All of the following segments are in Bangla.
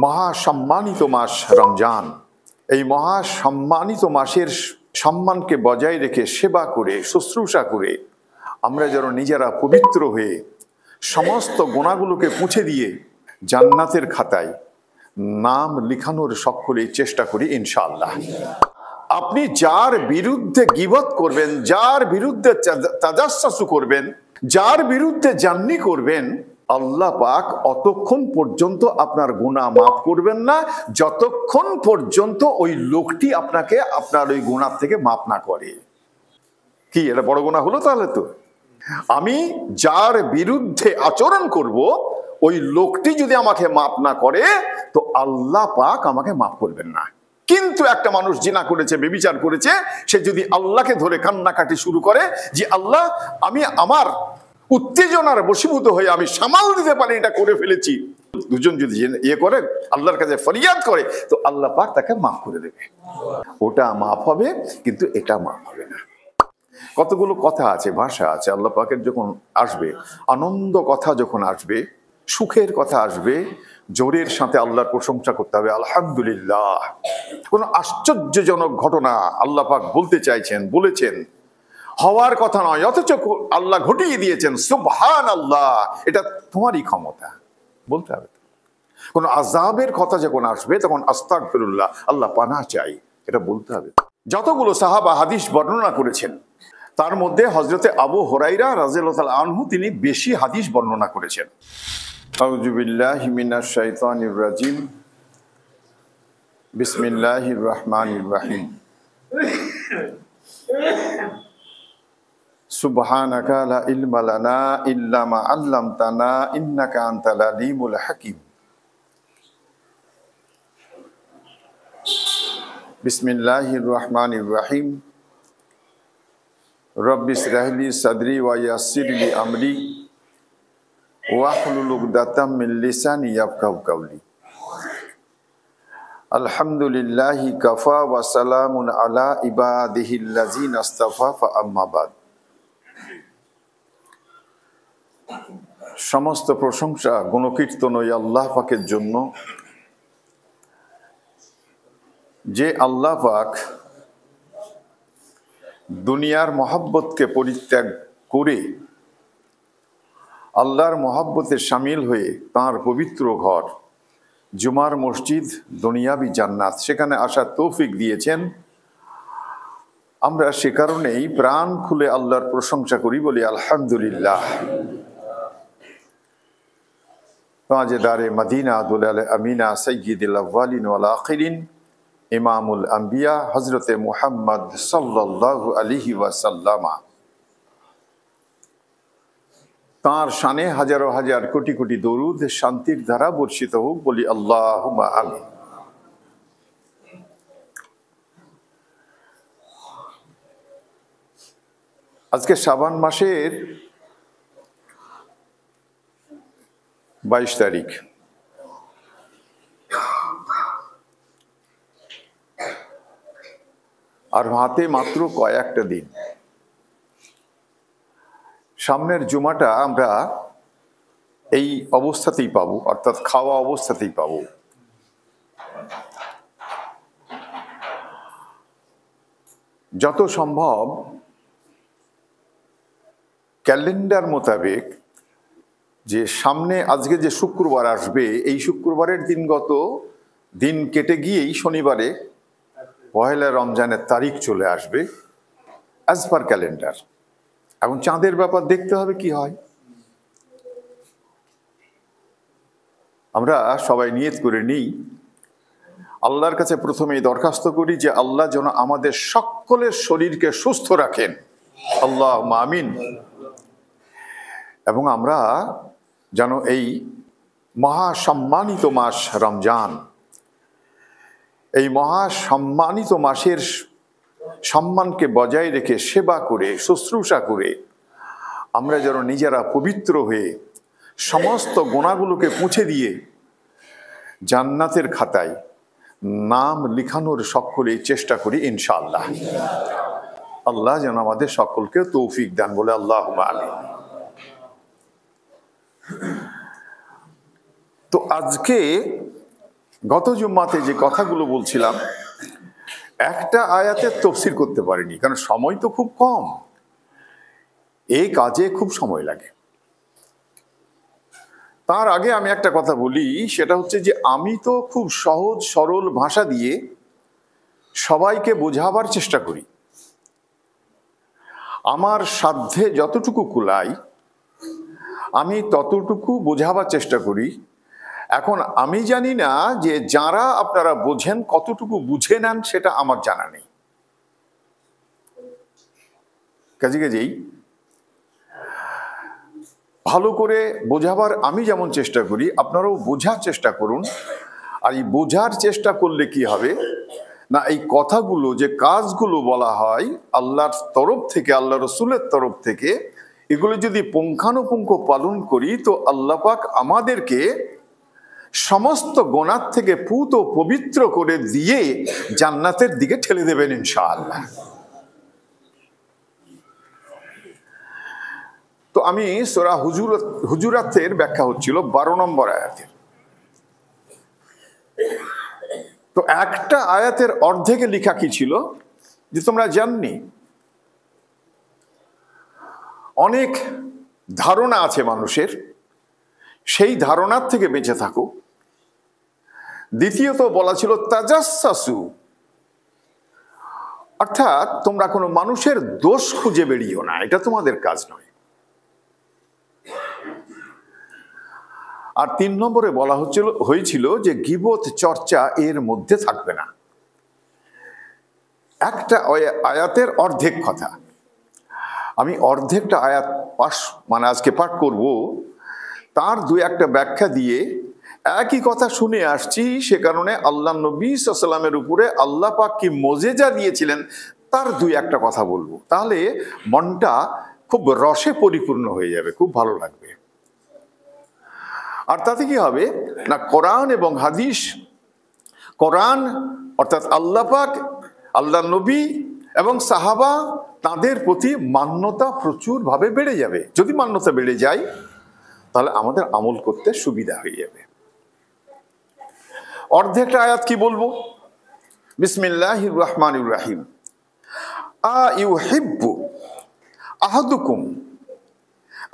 মহাসম্মানিত মাস রমজান, এই মহাসম্মানিত মাসের সম্মানকে বজায় রেখে সেবা করে শুশ্রূষা করে আমরা যেন নিজেরা পবিত্র হয়ে সমস্ত গুনাহগুলোকে মুছে দিয়ে জান্নাতের খাতায় নাম লিখানোর সকলেই চেষ্টা করি ইনশাআল্লাহ। আপনি যার বিরুদ্ধে গীবত করবেন, যার বিরুদ্ধে তাজাসসু করবেন, যার বিরুদ্ধে জান্নি করবেন, আল্লাহ পাক অতক্ষণ পর্যন্ত আপনার গুনাহ মাফ করবেন না যতক্ষণ পর্যন্ত ওই লোকটি আপনাকে আপনার ওই গুনাহ থেকে মাফ না করে। কি এটা বড় গুনাহ হলো? তাহলে তো আমি যার বিরুদ্ধে আচরণ করব ওই লোকটি যদি আমাকে মাফ না করে তো আল্লাহ পাক আমাকে মাফ করবেন না। কিন্তু একটা মানুষ জিনা করেছে, ব্যভিচার করেছে, সে যদি আল্লাহকে ধরে কান্নাকাটি শুরু করে যে আল্লাহ আমি আমার উত্তেজনার বশীভূত হয়ে আমি সামাল দিতে পারি, এটা করে ফেলেছি, দুজন যদি ইয়ে করে আল্লাহর কাছে ফরিয়াদ করে তো আল্লাহ পাক তাকে মাফ করে দেবে। ওটা মাফ হবে কিন্তু এটা মাফ হবে না। কতগুলো কথা আছে, ভাষা আছে আল্লাহ পাকের যখন আসবে, আনন্দ কথা যখন আসবে, সুখের কথা আসবে, জোরের সাথে আল্লাহর প্রশংসা করতে হবে আলহামদুলিল্লাহ। কোন আশ্চর্যজনক ঘটনা আল্লাহ পাক বলতে চাইছেন, বলেছেন, হওয়ার কথা নয় অথচ আল্লাহ ঘটিয়ে দিয়েছেন, সুবহানাল্লাহ, এটা তোমারই ক্ষমতা বলতে হবে। কোন আযাবের কথা যখন আসবে তখন আস্তাগফিরুল্লাহ, আল্লাহ পানাহ চাই, এটা বলতে হবে। যতগুলো সাহাবা হাদিস বর্ণনা করেছেন তার মধ্যে হযরতে আবু হুরায়রা রাদিয়াল্লাহু তাআলা আনহু তিনি বেশি হাদিস বর্ণনা করেছেন। আউযু বিল্লাহি মিনাশ শাইতানির রাজিম, বিসমিল্লাহির রহমানির রহিম। সুবহানাকা লা ইলমা লানা ইল্লা মা আল্লামতানা ইন্নাকা আনতাল আলিমুল হাকিম। বিসমিল্লাহির রহমানির রহিম। রব্বি ইশরাহলি সাদরি ওয়া ইয়াসসিরলি আমরি ওয়াহলুল উকদাতাম মিন লিসানি ইয়াফকাহু কাওলি। আলহামদুলিল্লাহি কাফা ওয়া সালামুন আলা ইবাদিহিল্লাযিনা ইসতাফা ফা আম্মা বাদ। সমস্ত প্রশংসা গুণকীর্তন ওই আল্লাহ পাকের জন্য, যে আল্লাহ পাক দুনিয়ার মহব্বতকে পরিত্যাগ করে আল্লাহর মহব্বতে শামিল হয়ে তাঁর পবিত্র ঘর জুমার মসজিদ দুনিয়াবি জান্নাত সেখানে আসার তৌফিক দিয়েছেন। আমরা সে কারণেই প্রাণ খুলে আল্লাহর প্রশংসা করি, বলি আলহামদুলিল্লাহ। তাজেদারে মদিনা দুলাল আমিনা সাইয়্যিদুল আউয়ালিন ওয়াল আখিরিন ইমামুল আম্বিয়া হযরতে মুহাম্মদ সাল্লাল্লাহু আলাইহি ওয়াসাল্লাম, তাঁর শানে হাজারো হাজার কোটি কোটি দরুদ শান্তির ধারা বর্ষিত হোক, বলি আল্লাহুম্মা আমিন। আজকে শাবান মাসের 22 তারিখ। আর হাতে মাত্র কয়েকটা দিন। সামনের জুমাটা আমরা এই অবস্থাতেই পাবো, অর্থাৎ খাওয়া অবস্থাতেই পাবো। যত সম্ভব ক্যালেন্ডার মোতাবেক যে সামনে আজকে যে শুক্রবার আসবে, এই শুক্রবারের দিনগত দিন কেটে গিয়েই শনিবারে পহেলা রমজানের তারিখ চলে আসবে অ্যাজ পার ক্যালেন্ডার। এখন চাঁদের ব্যাপার দেখতে হবে কি হয়। আমরা সবাই নিয়ত করে নিই, আল্লাহর কাছে প্রথমেই দরখাস্ত করি যে আল্লাহ যেন আমাদের সকলের শরীরকে সুস্থ রাখেন, আল্লাহুম্মা আমিন। এবং আমরা যেন এই মহাসম্মানিত মাস রমজান, এই মহাসম্মানিত মাসের সম্মানকে বজায় রেখে সেবা করে শুশ্রূষা করে আমরা যেন নিজেরা পবিত্র হয়ে সমস্ত গুনাহগুলোকে মুছে দিয়ে জান্নাতের খাতায় নাম লিখানোর সকলেই চেষ্টা করি ইনশাআল্লাহ। আল্লাহ যেন আমাদের সকলকে তৌফিক দান, বলে আল্লাহুম্মা আমিন। তো আজকে গত জুম্মাতে যে কথাগুলো বলছিলাম, একটা আয়াতের তফসির করতে পারিনি, কারণ সময় তো খুব কম, এই কাজে খুব সময় লাগে। তার আগে আমি একটা কথা বলি, সেটা হচ্ছে যে আমি তো খুব সহজ সরল ভাষা দিয়ে সবাইকে বোঝাবার চেষ্টা করি, আমার সাধ্যে যতটুকু কুলাই আমি ততটুকু বোঝাবার চেষ্টা করি। এখন আমি জানি না যে যারা আপনারা বোঝেন কতটুকু বুঝে নেন, সেটা আমার জানা নেই। কাজেই ভালো করে বোঝাবার আমি যেমন চেষ্টা করি, আপনারাও বোঝার চেষ্টা করুন। আর এই বোঝার চেষ্টা করলে কি হবে না, এই কথাগুলো যে কাজগুলো বলা হয় আল্লাহর তরফ থেকে, আল্লাহ রসুলের তরফ থেকে, এগুলো যদি পুঙ্খানুপুঙ্খ পালন করি তো আল্লাহ পাক আমাদেরকে সমস্ত গুনাহ থেকে পুত ও পবিত্র করে দিয়ে জান্নাতের দিকে ঠেলে দেবেন ইনশাআল্লাহ। তো আমি সূরা হুজুরাতের ব্যাখ্যা হচ্ছিল 12 নম্বর আয়াতের। তো একটা আয়াতের অর্ধেকে লেখা কি ছিল যে তোমরা জাননি, অনেক ধারণা আছে মানুষের, সেই ধারণার থেকে বেঁচে থাকো। দ্বিতীয়ত বলা ছিল তাজাসসু, অর্থাৎ তোমরা কোনো মানুষের দোষ খুঁজে বেরিয়েও না, এটা তোমাদের কাজ নয়। আর 3 নম্বরে বলা হয়েছিল যে গীবত চর্চা এর মধ্যে থাকবে না। একটা আয়াতের অর্ধেক কথা, আমি অর্ধেকটা আয়াত আজকে পাঠ করব, তার 2-1টা ব্যাখ্যা দিয়ে একই কথা শুনে আসছি, সে কারণে আল্লাহ নবী সাল্লাল্লাহু আলাইহি ওয়াসাল্লামের উপরে আল্লাহ পাক কি মোজেজা দিয়েছিলেন তার 2-1টা কথা বলবো, তাহলে মনটা খুব রসে পরিপূর্ণ হয়ে যাবে, খুব ভালো লাগবে। আর তাতে কি হবে না, কোরআন এবং হাদিস, কোরআন অর্থাৎ আল্লাহ পাক, আল্লাহ নবী এবং সাহাবা, তাদের প্রতি মান্যতা প্রচুরভাবে বেড়ে যাবে। যদি মান্যতা বেড়ে যায় তাহলে আমাদের আমল করতে সুবিধা হয়ে যাবে। অর্ধেকটা আয়াত কি বলবো, বিসমিল্লাহির রহমানির রহিম। আইউহিব্বু আহাদুকুম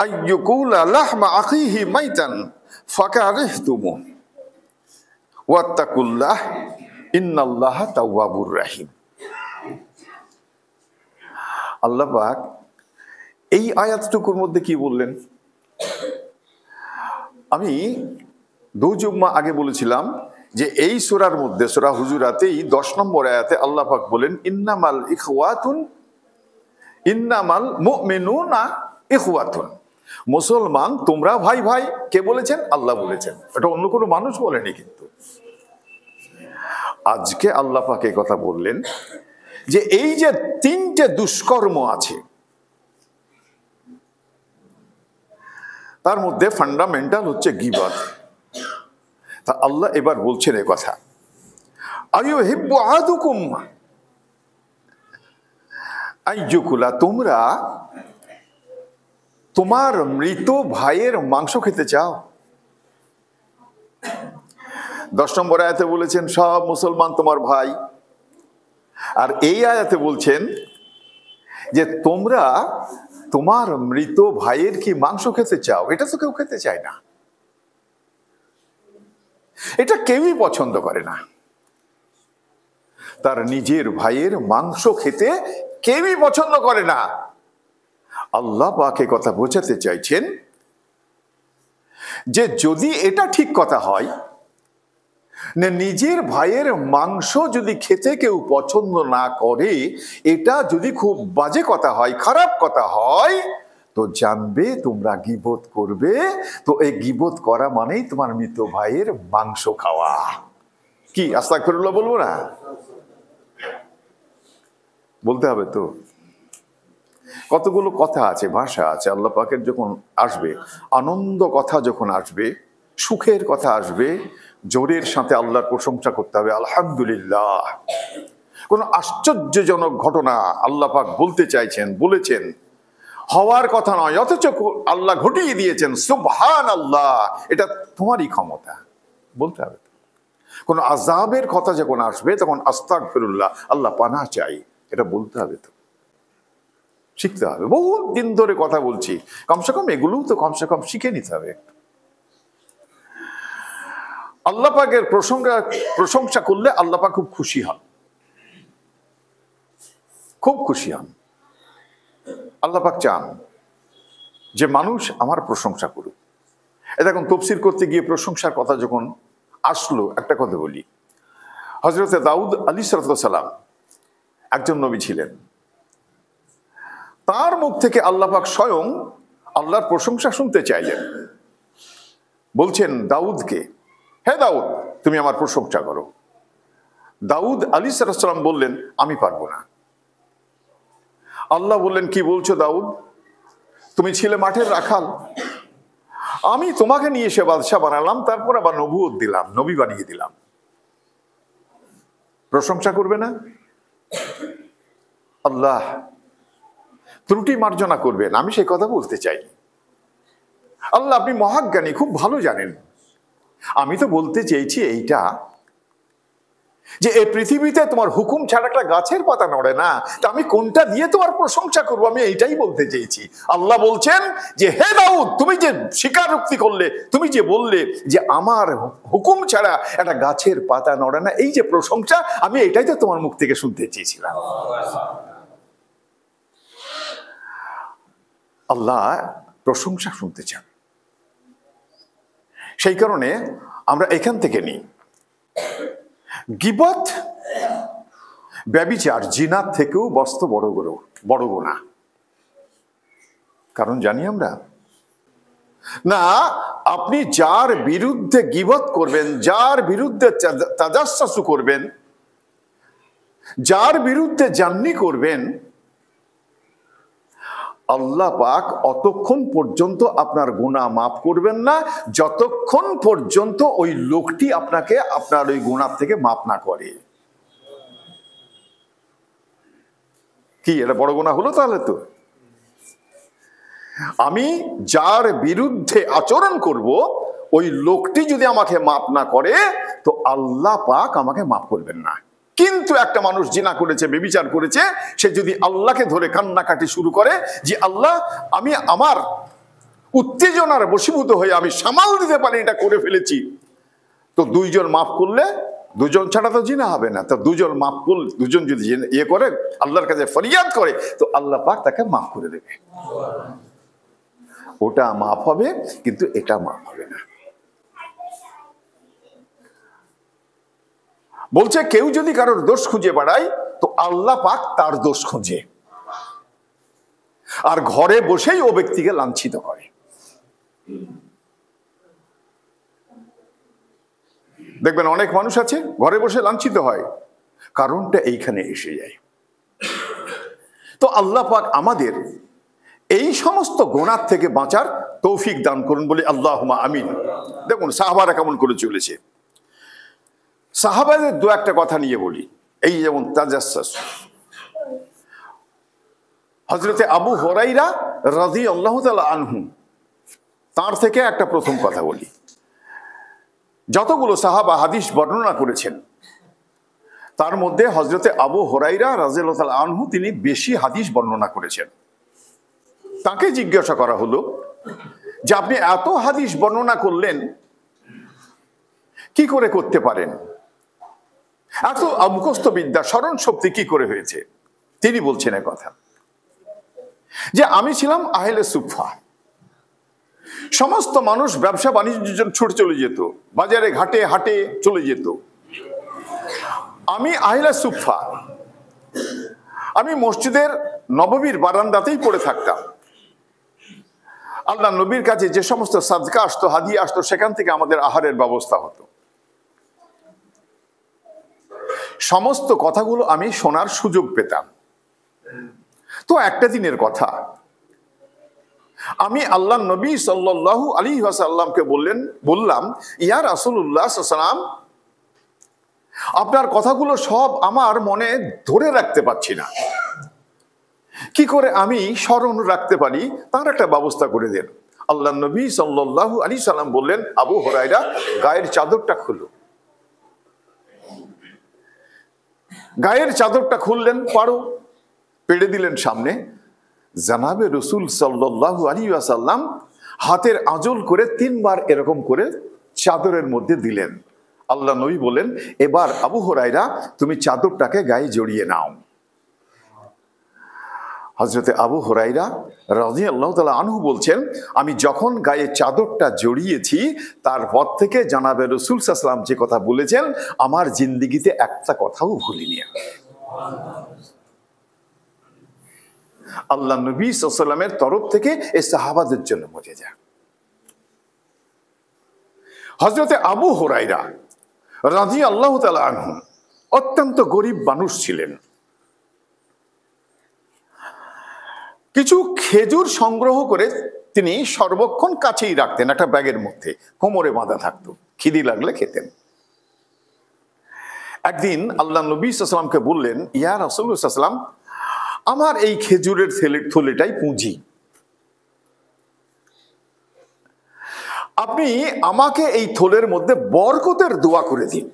আইয়াকুলা লাহমা আখিহি মাইতান ফাকারিহতুমু ওয়াত্তাকুল্লাহ ইন্নাল্লাহা তাওয়াবুর রহিম। আল্লাহ পাক এই আয়াতটুকুর মধ্যে কি বললেন, আমি 2 জুম্মা আগে বলেছিলাম যে এই সূরার মধ্যে, সূরা হুজুরাতেই 10 নম্বর আয়াতে আল্লাহ পাক বলেন ইন্নামাল মুমিনুনা ইখওয়াতুন, মুসলমান তোমরা ভাই ভাই। কে বলেছেন? আল্লাহ বলেছেন, এটা অন্য কোনো মানুষ বলেনি। কিন্তু আজকে আল্লাহ পাক এই কথা বললেন যে এই যে 3টে দুষ্কর্ম আছে, তার মধ্যে ফান্ডামেন্টাল হচ্ছে গীবত। তা আল্লাহ এবার বলছেন এই কথা, আইয়ুহিব্বু আহাদুকুম আইয়াকুলা, তোমরা তোমার মৃত ভাইয়ের মাংস খেতে চাও। 10 নম্বর আয়াতে বলেছেন সব মুসলমান তোমার ভাই, আর এই আয়াতে বলছেন যে তোমরা তোমার মৃত ভাইয়ের কি মাংস খেতে চাও। এটা তো কেউ খেতে চায় না, এটা কেউই পছন্দ করে না। তার নিজের ভাইয়ের মাংস খেতে কেউই পছন্দ করে না। আল্লাহ পাক এই কথা বোঝাতে চাইছেন যে যদি এটা ঠিক কথা হয়, নিজের ভাইয়ের মাংস যদি খেতে কেউ পছন্দ না করে, এটা যদি খুব বাজে কথা হয়, খারাপ কথা হয়, তো জানবে তোমরা গীবত করবে। তো এই গীবত করা মানেই তোমার মৃত ভাইয়ের মাংস খাওয়া। কি আস্তাগফিরুল্লাহ বলবো না? বলতে হবে তো। কতগুলো কথা আছে, ভাষা আছে আল্লাহ পাকের, যখন আসবে আনন্দ কথা, যখন আসবে সুখের কথা আসবে, জোরের সাথে আল্লাহর প্রশংসা করতে হবে, আলহামদুলিল্লাহ। কোন আশ্চর্যজনক ঘটনা আল্লাহ পাক বলতে চাইছেন, বলেছেন, হওয়ার কথা নয়, অথচ আল্লাহ ঘটিয়ে দিয়েছেন, সুবহানাল্লাহ, এটা তোমারই ক্ষমতা, বলতে হবে। কোন আযাবের কথা যখন আসবে তখন আস্তাগফিরুল্লাহ, আল্লাহ পানাহ চাই, এটা বলতে হবে, তো শিখতে হবে। বহু দিন ধরে কথা বলছি, কমসে কম এগুলোও তো কমসে কম শিখে নিতে হবে। আল্লাহ পাকের প্রশংসা করলে আল্লাহ পাক খুব খুশি হন, খুব খুশি হন। আল্লাহ পাক চান যে মানুষ আমার প্রশংসা করুক। এখন তাফসীর করতে গিয়ে প্রশংসার কথা যখন আসলো, একটা কথা বলি। হযরত দাউদ আলাইহিস সালাম একজন নবী ছিলেন। তার মুখ থেকে আল্লাহ পাক স্বয়ং আল্লাহর প্রশংসা শুনতে চাইলেন। বলছেন দাউদকে, হে দাউদ, তুমি আমার প্রশংসা করো। দাউদ আলাইহিস সালাম বললেন, আমি পারবো না। আল্লাহ বললেন, কি বলছো দাউদ? তুমি ছিলে মাঠের রাখাল, আমি তোমাকে নিয়ে এসে বাদশা বানালাম, তারপর আবার নবুয়ত দিলাম, নবী বানিয়ে দিলাম, প্রশংসা করবে না? আল্লাহ ত্রুটি মার্জনা করবেন, আমি সেই কথা বলতে চাই। আল্লাহ আপনি মহাজ্ঞানী, খুব ভালো জানেন। আমি তো বলতে চেয়েছি এইটা যে এই পৃথিবীতে তোমার হুকুম ছাড়া একটা গাছের পাতা নড়ে না, তা আমি কোনটা দিয়ে তোমার প্রশংসা করবো, আমি এইটাই বলতে চেয়েছি। আল্লাহ বলছেন যে হে দাউদ, তুমি যে স্বীকারোক্তি করলে, তুমি যে বললে যে আমার হুকুম ছাড়া একটা গাছের পাতা নড়ে না, এই যে প্রশংসা, আমি এটাই তো তোমার মুখ থেকে শুনতে চেয়েছিলাম। আল্লাহ প্রশংসা শুনতে চান। সেই কারণে আমরা এখান থেকে নিই, গীবত, ব্যভিচার, জিনার থেকেও বস্ত বড় গুনাহ। কারণ জানি আমরা না, আপনি যার বিরুদ্ধে গীবত করবেন, যার বিরুদ্ধে তাজাসসু করবেন, যার বিরুদ্ধে জান্নি করবেন, আল্লাহ পাক অতক্ষণ পর্যন্ত আপনার গুনাহ মাফ করবেন না যতক্ষণ পর্যন্ত ওই লোকটি আপনাকে আপনার ওই গুনাহ থেকে মাফ না করে। কি এটা বড় গুনাহ হলো? তাহলে তো আমি যার বিরুদ্ধে আচরণ করব, ওই লোকটি যদি আমাকে মাফ না করে, তো আল্লাহ পাক আমাকে মাফ করবেন না। কিন্তু একটা মানুষ জিনা করেছে, ব্যভিচার করেছে, সে যদি আল্লাহকে ধরে কান্নাকাটি শুরু করে যে আল্লাহ, আমি আমার উত্তেজনার বশীভূত হয়ে আমি সামাল দিতে পারি, এটা করে ফেলেছি, তো দুইজন মাফ করলে, দুজন ছাড়া তো জিনা হবে না, তো দুজন মাফ করলে, দুজন যদি ইয়ে করে আল্লাহর কাছে ফরিয়াদ করে, তো আল্লাহ পাক তাকে মাফ করে দেবে। ওটা মাফ হবে, কিন্তু এটা মাফ হবে না। বলছে কেউ যদি কারোর দোষ খুঁজে বেড়ায়, তো আল্লাহ পাক তার দোষ খুঁজে, আর ঘরে বসেই ও ব্যক্তিকে লাঞ্ছিত করে। দেখবেন অনেক মানুষ আছে ঘরে বসে লাঞ্ছিত হয়, কারণটা এইখানে এসে যায়। তো আল্লাহ পাক আমাদের এই সমস্ত গুনাহ থেকে বাঁচার তৌফিক দান করুন বলে আল্লাহুম্মা আমিন। দেখুন সাহাবারা কেমন করে চলেছে। সাহাবাদের দু একটা কথা নিয়ে বলি, এই যেমন তাজাসসুস। হযরতে আবু হুরায়রা রাদিয়াল্লাহু তাআলা আনহু, তার থেকে একটা প্রথম কথা বলি। যতগুলো সাহাবা হাদিস বর্ণনা করেছেন, তার মধ্যে হযরতে আবু হুরায়রা রাদিয়াল্লাহু তাআলা আনহু তিনি বেশি হাদিস বর্ণনা করেছেন। তাকে জিজ্ঞাসা করা হলো যে আপনি এত হাদিস বর্ণনা করলেন, কি করে করতে পারেন? এত মুখস্থ বিদ্যা, স্মরণ শক্তি কি করে হয়েছে? তিনি বলছেন এ কথা যে আমি ছিলাম আহলে সুফা। সমস্ত মানুষ ব্যবসা বাণিজ্যের জন্য ছুটে চলে যেত, বাজারে ঘাটে হাটে চলে যেত। আমি আহলে সুফা, আমি মসজিদের নববীর বারান্দাতেই পড়ে থাকতাম। আল্লাহ নবীর কাছে যে সমস্ত সাদকা আসতো, হাদিয়া আসতো, সেখান থেকে আমাদের আহারের ব্যবস্থা হতো। সমস্ত কথাগুলো আমি শোনার সুযোগ পেতাম। তো একটা দিনের কথা, আমি আল্লাহ নবী সাল্লাল্লাহু আলাইহি ওয়াসাল্লামকে বললাম, ইয়া রাসূলুল্লাহ সাল্লাল্লাহু আলাইহি ওয়াসাল্লাম, আপনার কথাগুলো সব আমার মনে ধরে রাখতে পারছি না, কি করে আমি স্মরণ রাখতে পারি তার একটা ব্যবস্থা করে দেন। আল্লাহ নবী সাল্লাল্লাহু আলাইহি ওয়াসাল্লাম বললেন, আবু হুরায়রা গায়ের চাদরটা খুলো। গায়ের চাদরটা খুললেন, পারো পেড়ে দিলেন সামনে। জানাবে রসুল সাল্লাল্লাহু আলাইহি ওয়াসাল্লাম হাতের আঁচল করে 3 বার এরকম করে চাদরের মধ্যে দিলেন। আল্লাহ নবী বলেন, এবার আবু হুরায়রা তুমি চাদরটাকে গায়ে জড়িয়ে নাও। হযরতে আবু হুরায়রা রাদিয়াল্লাহু তাআলা আনহু বলছেন, আমি যখন গায়ে চাদরটা জড়িয়েছি তারপর থেকে জানাবে রাসূল সাল্লাল্লাহু আলাইহি ওয়াসাল্লাম যে কথা বলেছেন আমার জিন্দেগিতে একটা কথাও ভুলিনি। আল্লাহ নবী সাল্লাল্লাহু আলাইহি ওয়াসাল্লামের তরফ থেকে এই সাহাবাদের জন্য মুজিজা। হযরতে আবু হুরায়রা রাদিয়াল্লাহু তাআলা আনহু অত্যন্ত গরিব মানুষ ছিলেন। কিছু খেজুর সংগ্রহ করে তিনি সর্বক্ষণ কাছেই রাখতেন, একটা ব্যাগের মধ্যে কোমরে বাঁধা থাকতো, খিদে লাগলে খেতেন। একদিন আল্লাহ নবী সাল্লাল্লাহু আলাইহি ওয়াসাল্লামকে বললেন, ইয়া রাসূলুল্লাহ সাল্লাল্লাহু আলাইহি ওয়াসাল্লাম, আমার এই খেজুরের থলেটাই পুঁজি, আপনি আমাকে এই থলের মধ্যে বরকতের দোয়া করে দিন,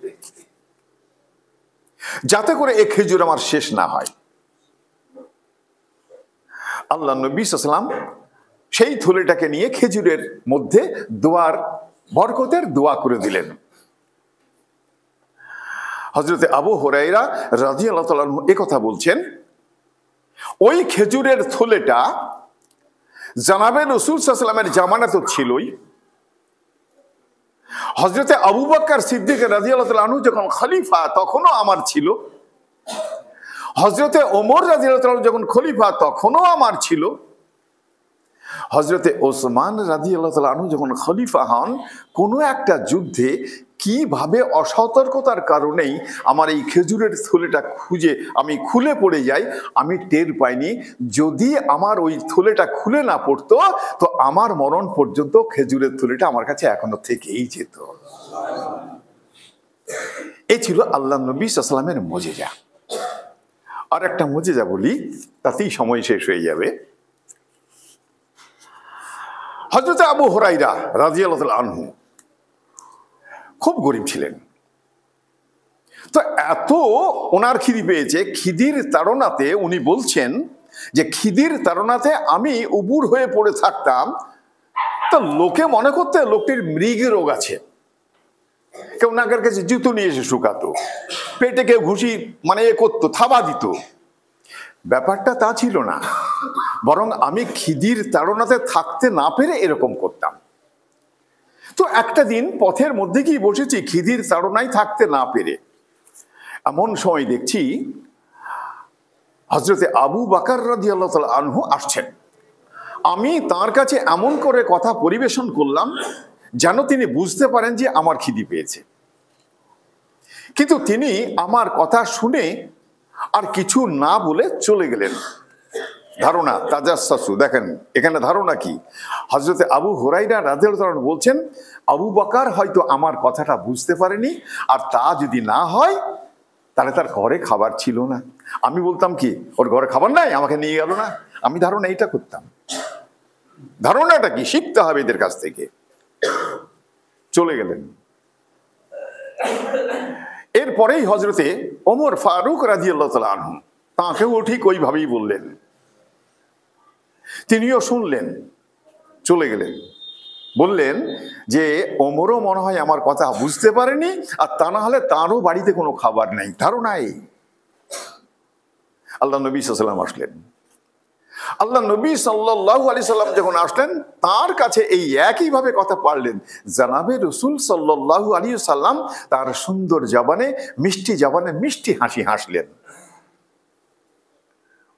যাতে করে এই খেজুর আমার শেষ না হয়। আল্লাহ নবী সাল্লাল্লাহু আলাইহি ওয়াসাল্লাম সেই থলেটাকে নিয়ে খেজুরের মধ্যে বরকতের দোয়া করে দিলেন। হযরতে আবু হুরায়রা রাদিয়াল্লাহু তাআলা আনহু এই কথা বলছেন, ওই খেজুরের থলেটা জানাবে রাসূল সাল্লাল্লাহু আলাইহি ওয়াসাল্লামের জামানা তো ছিলই। হযরতে আবু বকর সিদ্দিক রাদিয়াল্লাহু তাআলা আনহু যখন খলিফা তখনও আমার ছিল। হযরতে ওমর রাদিয়াল্লাহু তাআলা যখন খলিফা তখনও আমার ছিল। হযরতে ওসমান রাদিয়াল্লাহু তাআলা আনহু যখন খলিফা হন, কোনো একটা যুদ্ধে কিভাবে অসতর্কতার কারণেই আমার এই খেজুরের থলেটা আমি খুলে পড়ে যাই, আমি টের পাইনি। যদি আমার ওই থলেটা খুলে না পড়তো তো আমার মরণ পর্যন্ত খেজুরের থলেটা আমার কাছে এখনো থেকেই যেত। এই ছিল আল্লাহ নবী সাল্লাল্লাহু আলাইহি ওয়াসাল্লামের মুজিজা। আর একটা মুজিজা বলি, তাতেই সময় শেষ হয়ে যাবে। হযরতে আবু হুরায়রা রাদিয়াল্লাহু তাআলা আনহু খুব গরিব ছিলেন। তো এত ওনার খিদি পেয়েছে, খিদির তাড়নাতে উনি বলছেন যে খিদির তাড়নাতে আমি উপুর হয়ে পড়ে থাকতাম, তো লোকে মনে করতে লোকটির মৃগ রোগ আছে। কেউ নাকের কাছে জুতো নিয়ে এসে শুকাতো, পেটে কেউ ঘুষি করতো, থাবা দিত। ব্যাপারটা তা ছিল না, বরং আমি খিদির তাড়নাতে থাকতে না পেরে এরকম করতাম। তো একটা দিন পথের মধ্যে গিয়ে বসেছি, খিদির তাড়নায় থাকতে না পেরে। এমন সময় দেখছি হযরতে আবু বকর রাদিয়াল্লাহু তাআলা আনহু আসছেন। আমি তার কাছে এমন করে কথা পরিবেশন করলাম যেন তিনি বুঝতে পারেন যে আমার খিদি পেয়েছে। কিন্তু তিনি আমার কথা শুনে আর কিছু না বলে চলে গেলেন। ধারণা তাজাসসু, দেখেন এখানে ধারণা কি, হযরতে আবু হুরায়রা রাদিয়াল্লাহু তাআলা বলছেন আবু বকর হয়তো আমার কথাটা বুঝতে পারেনি, আর তা যদি না হয় তাহলে তার ঘরে খাবার ছিল না। আমি বলতাম কি, ওর ঘরে খাবার নাই, আমাকে নিয়ে গেল না, আমি ধারণা এইটা করতাম। ধারণাটা কি, শিখতে হবে এদের কাছ থেকে। চলে গেলেন। এরপরেই হযরতে ওমর ফারুক রাদিয়াল্লাহু তাআলা আনহু তাকেও ঠিক ওইভাবেই বললেন। তিনিও শুনলেন, চলে গেলেন। বললেন যে ওমরও মনে হয় আমার কথা বুঝতে পারেনি, আর তা না হলে তারও বাড়িতে কোনো খাবার নেই। ধারণাই আল্লাহ নবী সাল্লাল্লাহু আলাইহি ওয়াসাল্লাম আসলেন। আল্লাহ নবী সাল্লাল্লাহু আলাইহি সাল্লাম যখন আসলেন, তার কাছে এই একইভাবে কথা পারলেন। জানাবে রাসূল সাল্লাল্লাহু আলাইহি সাল্লাম তার সুন্দর জবানে মিষ্টি হাসি হাসলেন।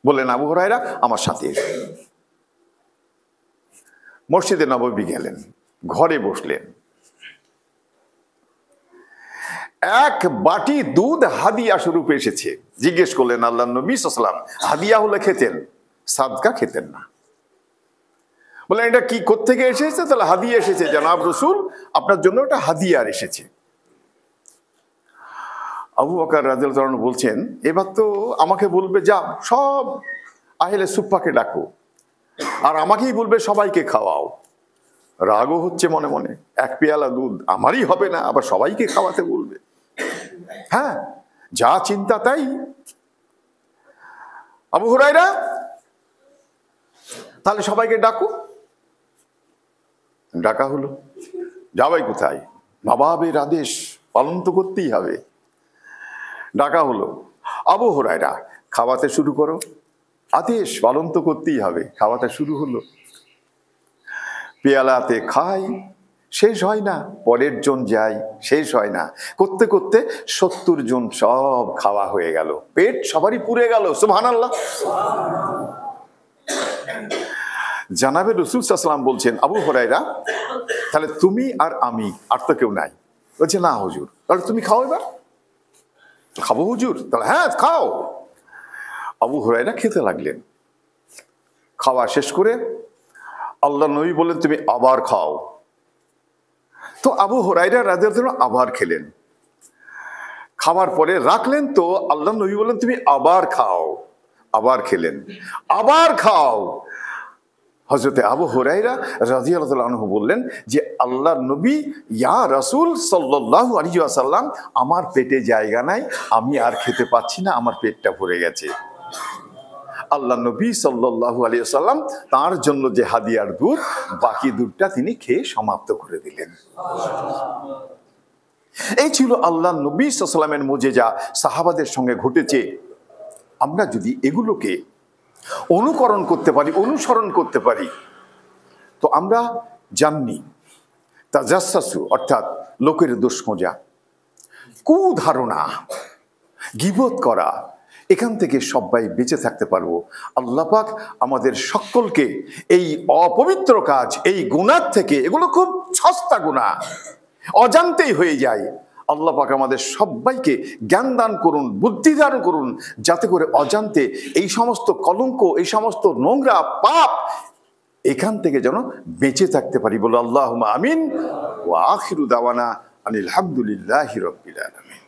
বললেন আবু হুরায়রা আমার সাথে এসো। মসজিদে নববী গেলেন, ঘরে বসলেন। এক বাটি দুধ হাদিয়া স্বরূপে এসেছে। জিজ্ঞেস করলেন আল্লাহ নবী সাল্লাল্লাহু আলাইহি ওয়াসাল্লাম, হাদিয়া হলে খেতেন, সাদকা খেতেন না। বললেন এটা কি, কোত্থেকে এসেছে? তাহলে হাদিয়া এসেছে জনাব রাসূল, আপনার জন্য এটা হাদিয়ার এসেছে। আবু বকর রাদিয়াল্লাহু তাআলা বলছেন, এবার তো আমাকে বলবে যা সব আহলে সুফফাকে ডাকো, আর আমাকেই বলবে সবাইকে খাওয়াও। রাগও হচ্ছে মনে মনে, এক পেয়ালা দুধ আমারই হবে না, আবার সবাইকে খাওয়াতে বলবে। হ্যাঁ, যা চিন্তা তাই। আবু হুরায়রা, তাহলে সবাইকে ডাকো। ডাকা হলো। যাবাই কোথায়? নবাবের আদেশ পালন তো করতেই হবে। ডাকা হলো, আবু হুরায়রা খাওয়াতে শুরু করো। আদেশ পালন তো করতেই হবে। খাওয়াতে শুরু হলো। পেয়ালাতে খাই, শেষ হয় না। পরের জন যায়, শেষ হয় না। করতে করতে 70 জন সব খাওয়া হয়ে গেল। পেট সবারই পুড়ে গেল। সুবহানাল্লাহ। জানাবে রাসূল সাল্লাল্লাহু আলাইহি ওয়াসাল্লাম বলছেন, আবু হুরায়রা, তাহলে তুমি আর আমি, আর তো কেউ নাই। বলছে, না হুজুর। তাহলে তুমি খাও এবার। খাবো হুজুর? তাহলে হ্যাঁ খাও। আবু হুরায়রা খেতে লাগলেন। খাওয়া শেষ করে আল্লাহ নবী বললেন, তুমি আবার খাও। তো আবু হুরায়রা রাদিয়াল্লাহু আনহু আবার খেলেন। খাওয়ার পরে রাখলেন, তো আল্লাহ নবী বললেন, তুমি আবার খাও। আবার খেলেন, আবার খাও। হযরতে আবু হুরায়রা রাদিয়াল্লাহু আনহু বললেন যে, আল্লাহর নবী, ইয়া রাসূল সাল্লাল্লাহু আলাইহি ওয়াসাল্লাম, আমার পেটে জায়গা নাই, আমি আর খেতে পাচ্ছি না, আমার পেটটা ভরে গেছে। আল্লাহ নবী সাল্লাল্লাহু আলাইহি ওয়াসাল্লাম তার জন্য যে হাদিয়ার দুধ, বাকি দুধটা তিনি খেয়ে সমাপ্ত করে দিলেন। এই ছিল আল্লাহ নবী সাল্লাল্লাহু আলাইহি ওয়াসাল্লামের মুজিজা, সাহাবাদের সঙ্গে ঘটেছে। আমরা যদি এগুলোকে অনুকরণ করতে পারি, অনুসরণ করতে পারি, তো আমরা জানি তাজাসসু, অর্থাৎ লোকের দোষ খোঁজা, কুধারণা, গীবত করা, এখান থেকে সবাই বেঁচে থাকতে পারবো। আল্লাহ পাক আমাদের সকলকে এই অপবিত্র কাজ, এই গুনাহ থেকে, এগুলো খুব সস্তা গুনাহ, অজান্তেই হয়ে যায়। আল্লাহ পাক আমাদের সবাইকে জ্ঞান দান করুন, বুদ্ধি দান করুন, যাতে করে অজান্তে এই সমস্ত কলঙ্ক, এই সমস্ত নোংরা পাপ, এখান থেকে যেন বেঁচে থাকতে পারি। বলো আল্লাহুম্মা আমিন। ওয়া আখিরু দাওয়ানা আনিল হামদুলিল্লাহি রাব্বিল আলামিন।